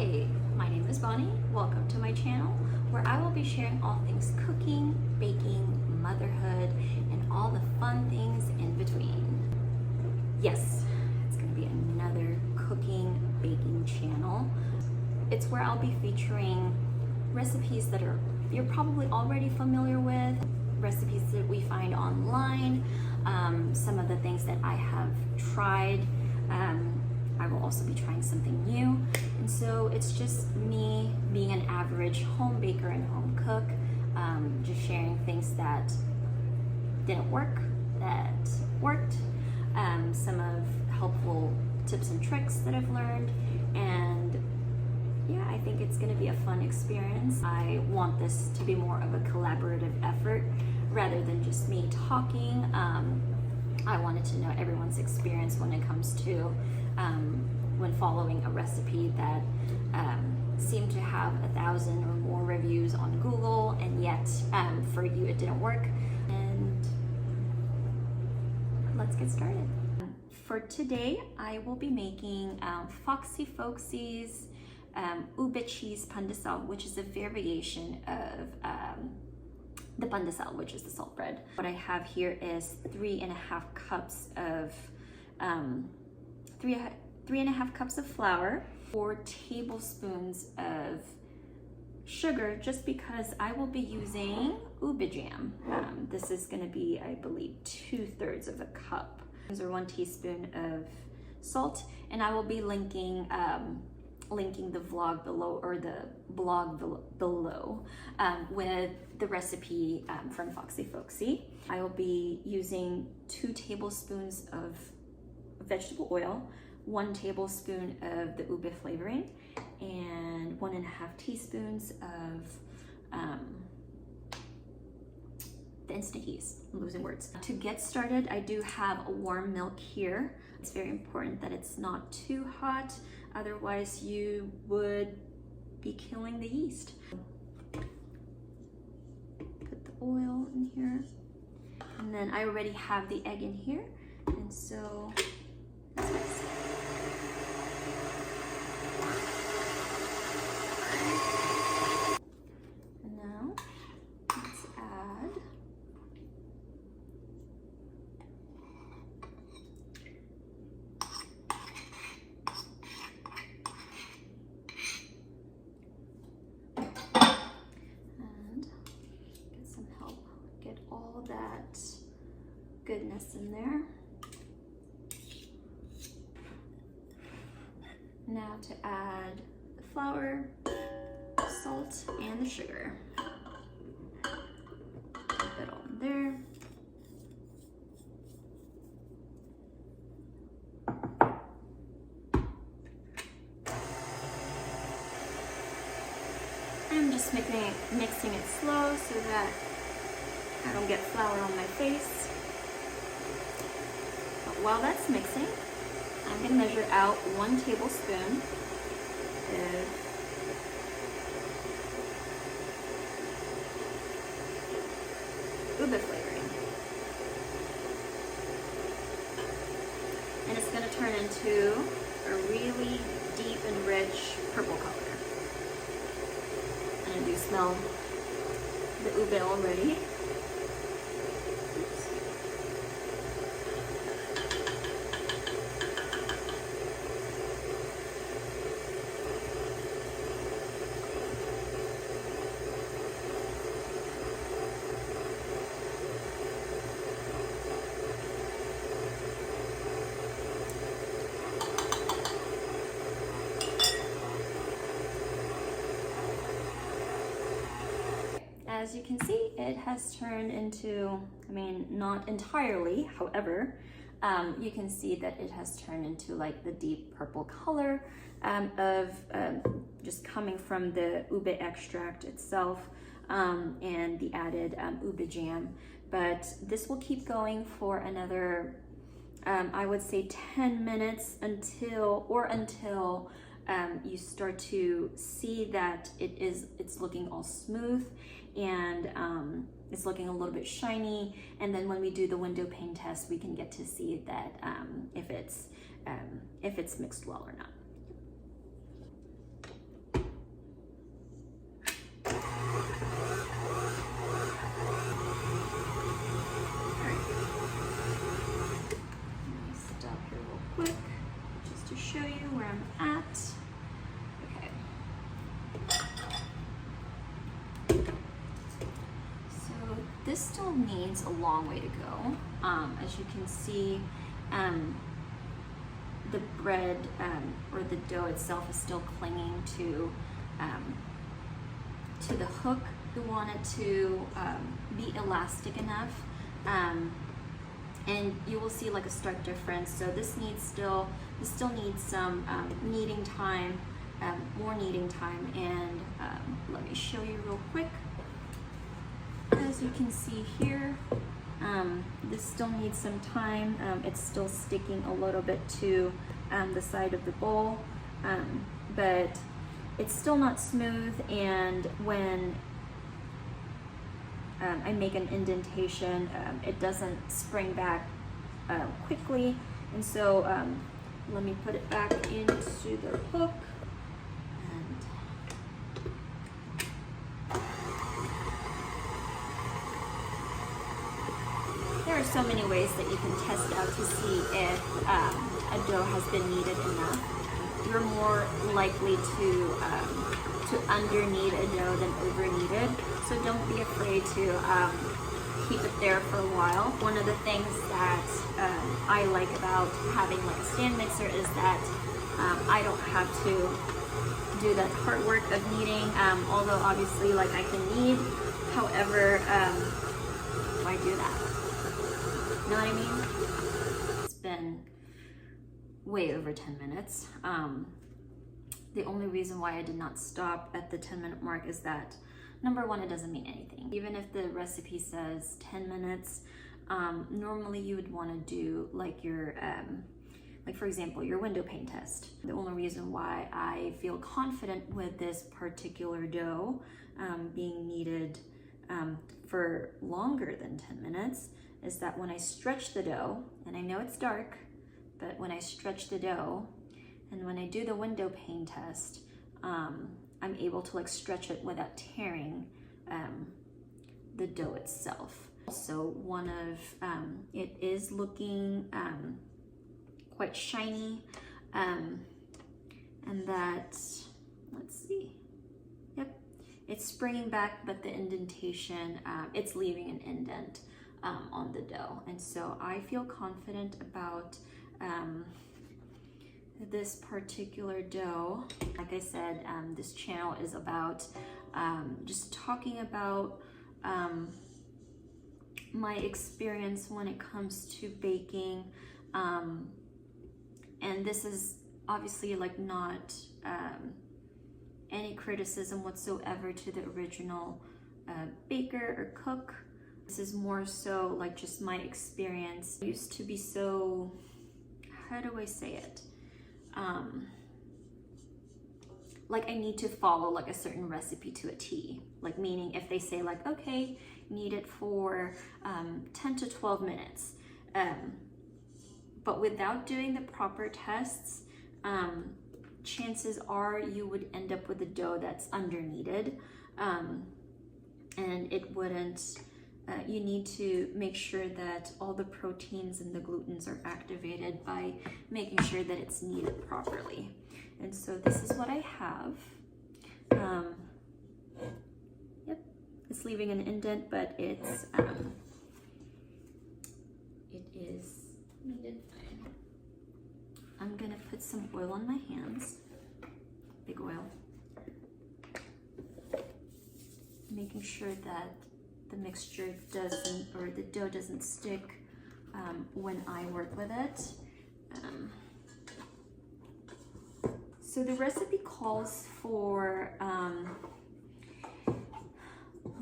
Hi, my name is Bonnie. Welcome to my channel where I will be sharing all things cooking, baking, motherhood, and all the fun things in between. Yes, it's going to be another cooking, baking channel. It's where I'll be featuring recipes that you're probably already familiar with, recipes that we find online, some of the things that I have tried. I will also be trying something new. And so it's just me being an average home baker and home cook, just sharing things that didn't work, that worked, some of helpful tips and tricks that I've learned. And yeah, I think it's gonna be a fun experience. I want this to be more of a collaborative effort rather than just me talking. I wanted to know everyone's experience when it comes to when following a recipe that seemed to have 1,000 or more reviews on Google, and yet for you it didn't work. And let's get started. For today, I will be making Foxy Folksy's ube cheese pandesal, which is a variation of the pandesal, which is the salt bread. What I have here is 3.5 cups of 3.5 cups of flour, 4 tablespoons of sugar, just because I will be using ube jam. This is going to be, I believe, 2/3 of a cup. These are 1 teaspoon of salt, and I will be linking the vlog below, or the blog below, with the recipe from Foxy Folksy. I will be using 2 tablespoons of vegetable oil, 1 tablespoon of the ube flavoring, and 1.5 teaspoons of the instant yeast. I'm losing words. To get started, I do have a warm milk here. It's very important that it's not too hot, otherwise you would be killing the yeast. Put the oil in here, and then I already have the egg in here, and so let's mix. And now let's add and get some help, get all that goodness in there. Now to add the flour, salt, and the sugar. Put it all in there. I'm just mixing it slow so that I don't get flour on my face. But while that's mixing, I'm going to measure out 1 tablespoon of ube flavoring. And it's going to turn into a really deep and rich purple color. And I do smell the ube already. As you can see, it has turned into, I mean, not entirely, however, you can see that it has turned into like the deep purple color of just coming from the ube extract itself and the added ube jam. But this will keep going for another, I would say 10 minutes until you start to see that it's looking all smooth and it's looking a little bit shiny. And then when we do the window pane test, we can get to see that if it's mixed well or not. this still needs a long way to go. As you can see, the bread or the dough itself is still clinging to the hook. We want it to be elastic enough, and you will see like a stark difference. So this still needs some kneading time, more kneading time, and let me show you real quick. As you can see here, this still needs some time. It's still sticking a little bit to the side of the bowl, but it's still not smooth, and when I make an indentation, it doesn't spring back quickly. And so let me put it back into the hook. There are so many ways that you can test out to see if a dough has been kneaded enough. You're more likely to under-knead a dough than over-kneaded, so don't be afraid to keep it there for a while. One of the things that I like about having like a stand mixer is that I don't have to do that hard work of kneading, although obviously like I can knead. However, why do that? You know what I mean? It's been way over 10 minutes. The only reason why I did not stop at the 10-minute mark is that, number one, it doesn't mean anything. Even if the recipe says 10 minutes, normally you would want to do like your, like for example, your window pane test. The only reason why I feel confident with this particular dough being kneaded for longer than 10 minutes is that when I stretch the dough, and I know it's dark, but when I stretch the dough and when I do the window pane test, I'm able to like stretch it without tearing the dough itself. Also, it is looking quite shiny, and that, let's see, yep, it's springing back, but the indentation, it's leaving an indent on the dough. And so I feel confident about this particular dough. Like I said, this channel is about just talking about my experience when it comes to baking, and this is obviously like not any criticism whatsoever to the original baker or cook. This is more so like just my experience. I used to be so, how do I say it? Like I need to follow like a certain recipe to a T. Like meaning if they say like, okay, knead it for 10 to 12 minutes. But without doing the proper tests, chances are you would end up with a dough that's under-kneaded, and it wouldn't. You need to make sure that all the proteins and the glutens are activated by making sure that it's kneaded properly. And so this is what I have. Yep, it's leaving an indent, but it's it is kneaded fine. I'm gonna put some oil on my hands, big oil, making sure that the mixture doesn't, or the dough doesn't stick when I work with it. So the recipe calls for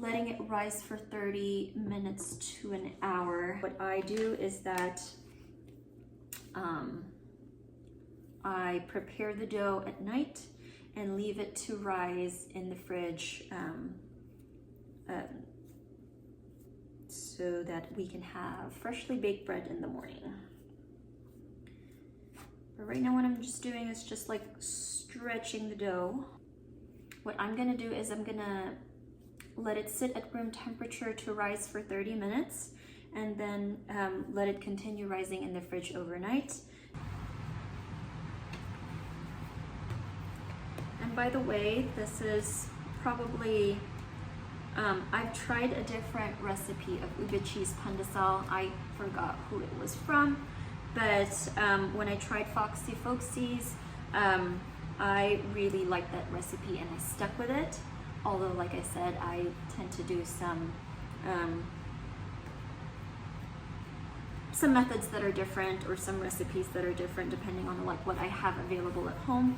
letting it rise for 30 minutes to an hour. What I do is that I prepare the dough at night and leave it to rise in the fridge so that we can have freshly baked bread in the morning. But right now what I'm just doing is just like stretching the dough. What I'm gonna do is I'm gonna let it sit at room temperature to rise for 30 minutes and then let it continue rising in the fridge overnight. And by the way, this is probably I've tried a different recipe of ube cheese pandesal. I forgot who it was from, but when I tried Foxy Folksy's, I really liked that recipe and I stuck with it. Although, like I said, I tend to do some methods that are different, or some recipes that are different depending on like what I have available at home.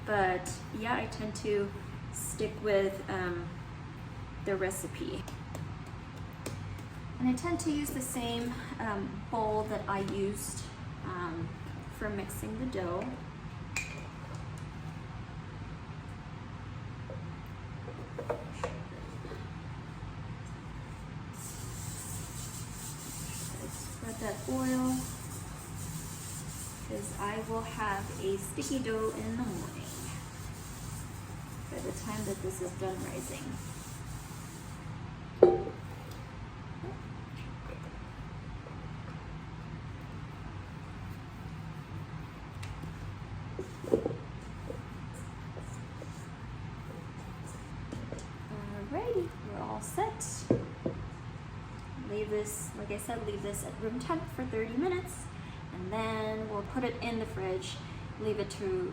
But yeah, I tend to stick with the recipe. And I tend to use the same bowl that I used for mixing the dough. Spread that oil, because I will have a sticky dough in the morning by the time that this is done rising. Alrighty, we're all set. Leave this, like I said, leave this at room temp for 30 minutes, and then we'll put it in the fridge, leave it to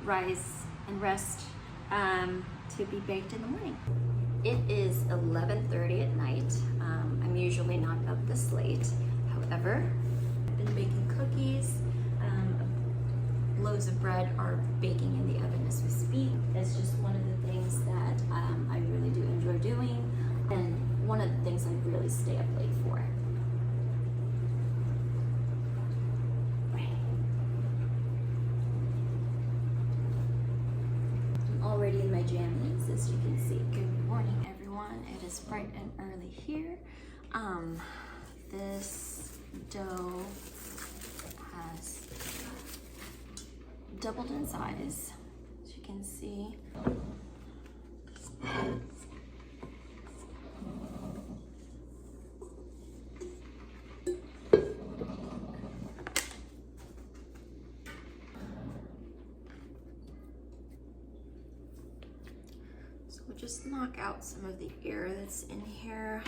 rise and rest to be baked in the morning. It is 11:30 at night. I'm usually not up this late. However, I've been baking cookies. Loaves of bread are baking in the oven as we speak. It's just one of the things that I really do enjoy doing, and one of the things I really stay up late for. I'm already in my jammies, as you can see. Good morning, everyone. It is bright and early here. This dough has doubled in size, as you can see. So we'll just knock out some of the air that's in here,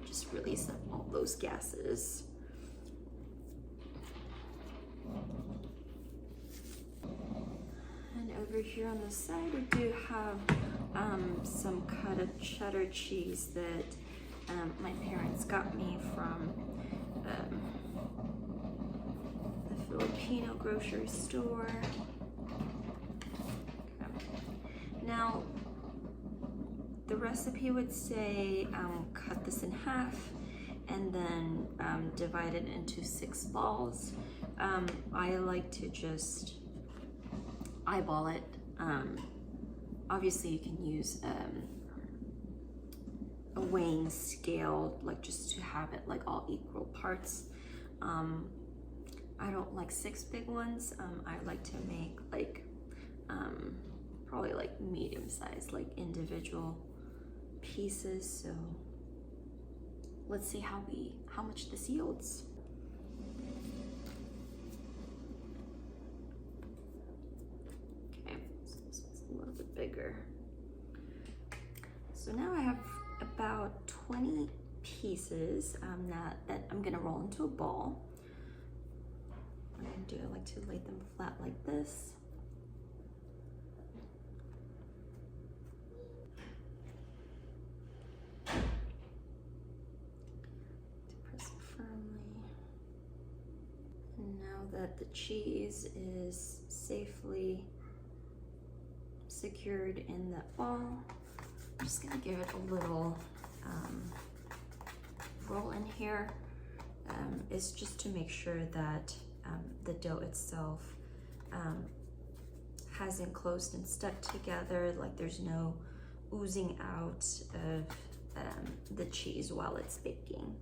just release all those gases. Over here on the side, I do have some cut of cheddar cheese that my parents got me from the Filipino grocery store. Okay. Now, the recipe would say cut this in half and then divide it into 6 balls. I like to just eyeball it. Obviously you can use a weighing scale, like just to have it like all equal parts. I don't like 6 big ones. I like to make like probably like medium size, like individual pieces. So let's see how much this yields. A little bit bigger. So now I have about 20 pieces that I'm gonna roll into a ball. What I'm gonna do, I like to lay them flat like this. To press it firmly. And now that the cheese is safely secured in that ball, I'm just gonna give it a little roll in here. It's just to make sure that the dough itself has enclosed and stuck together, like there's no oozing out of the cheese while it's baking.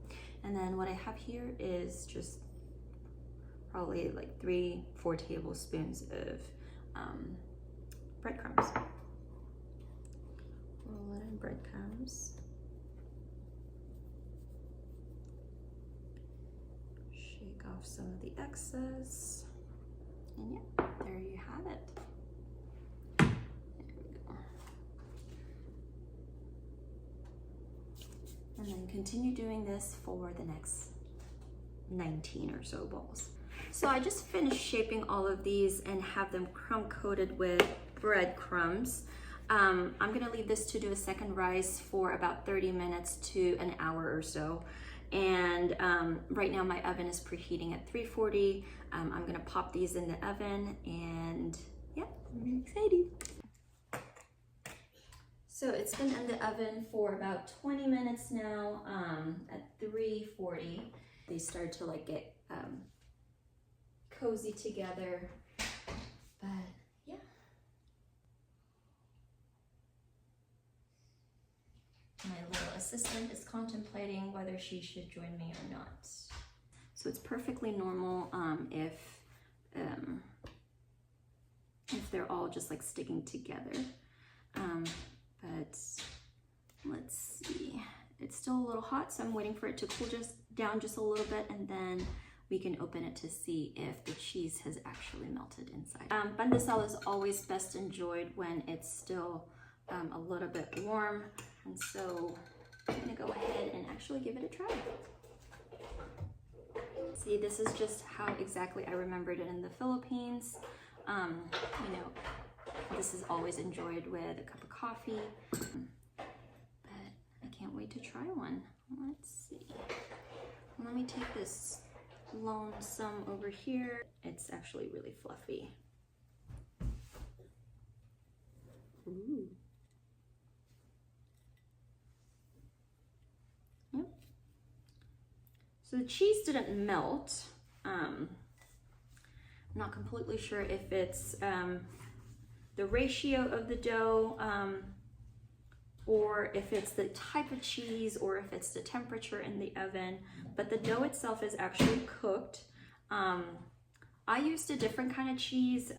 And then what I have here is just probably like 3-4 tablespoons of breadcrumbs. Roll it in breadcrumbs. Shake off some of the excess. And yeah, there you have it. There we go. And then continue doing this for the next 19 or so balls. So I just finished shaping all of these and have them crumb coated with breadcrumbs. I'm gonna leave this to do a second rise for about 30 minutes to an hour or so. And right now my oven is preheating at 340. I'm gonna pop these in the oven and yeah, I'm very excited. So it's been in the oven for about 20 minutes now at 340. They start to like get cozy together, but yeah. My little assistant is contemplating whether she should join me or not. So it's perfectly normal if they're all just like sticking together. But let's see. It's still a little hot, so I'm waiting for it to cool down just a little bit, and then we can open it to see if the cheese has actually melted inside. Pandesal is always best enjoyed when it's still a little bit warm, and so I'm gonna go ahead and actually give it a try. See, this is just how exactly I remembered it in the Philippines. You know, this is always enjoyed with a cup of coffee, but I can't wait to try one. Let's see. Let me take this lonesome over here. It's actually really fluffy. Ooh. Yep. So the cheese didn't melt. I'm not completely sure if it's the ratio of the dough or if it's the type of cheese or if it's the temperature in the oven, but the dough itself is actually cooked. I used a different kind of cheese.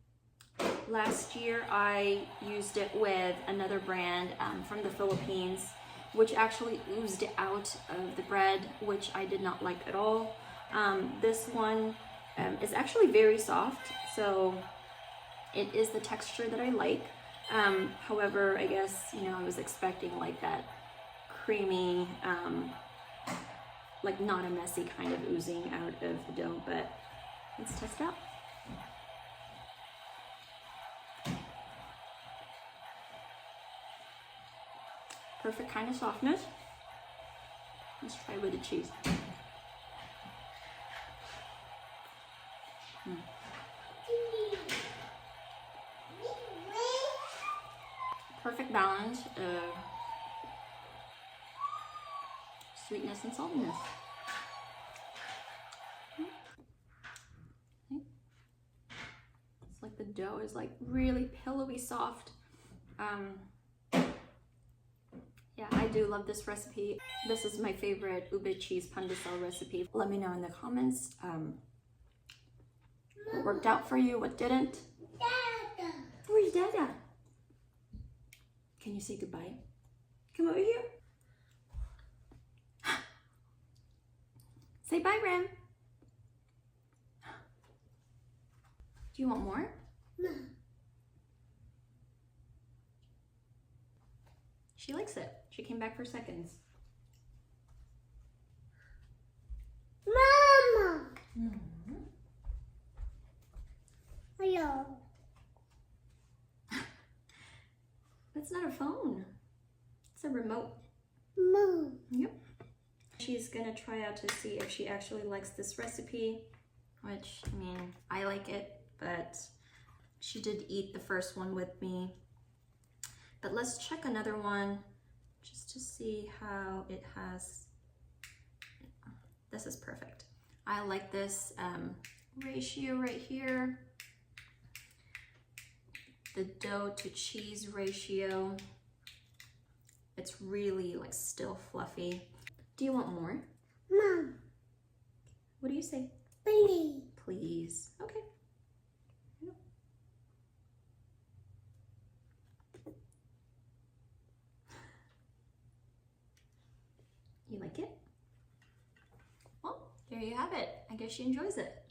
Last year I used it with another brand from the Philippines, which actually oozed out of the bread, which I did not like at all. This one is actually very soft, so it is the texture that I like. However, I guess, you know, I was expecting like that creamy, like not a messy kind of oozing out of the dough, but let's test it out. Perfect kind of softness. Let's try with the cheese. Perfect balance of sweetness and saltiness. It's like the dough is like really pillowy soft. Yeah, I do love this recipe. This is my favorite ube cheese pandesal recipe. Let me know in the comments what worked out for you, what didn't. Dada. Where's Dada? Can you say goodbye? Come over here. Say bye, Ram. Do you want more? No. She likes it. She came back for seconds. Mama! Mm-hmm. Hello. That's not a phone. It's a remote. Mom. Yep. She's gonna try out to see if she actually likes this recipe, which, I mean, I like it, but she did eat the first one with me. But let's check another one just to see how it has. This is perfect. I like this ratio right here. The dough to cheese ratio. It's really like still fluffy. Do you want more? Mom. What do you say? Please. Please. Okay. Yep. You like it? Well, there you have it. I guess she enjoys it.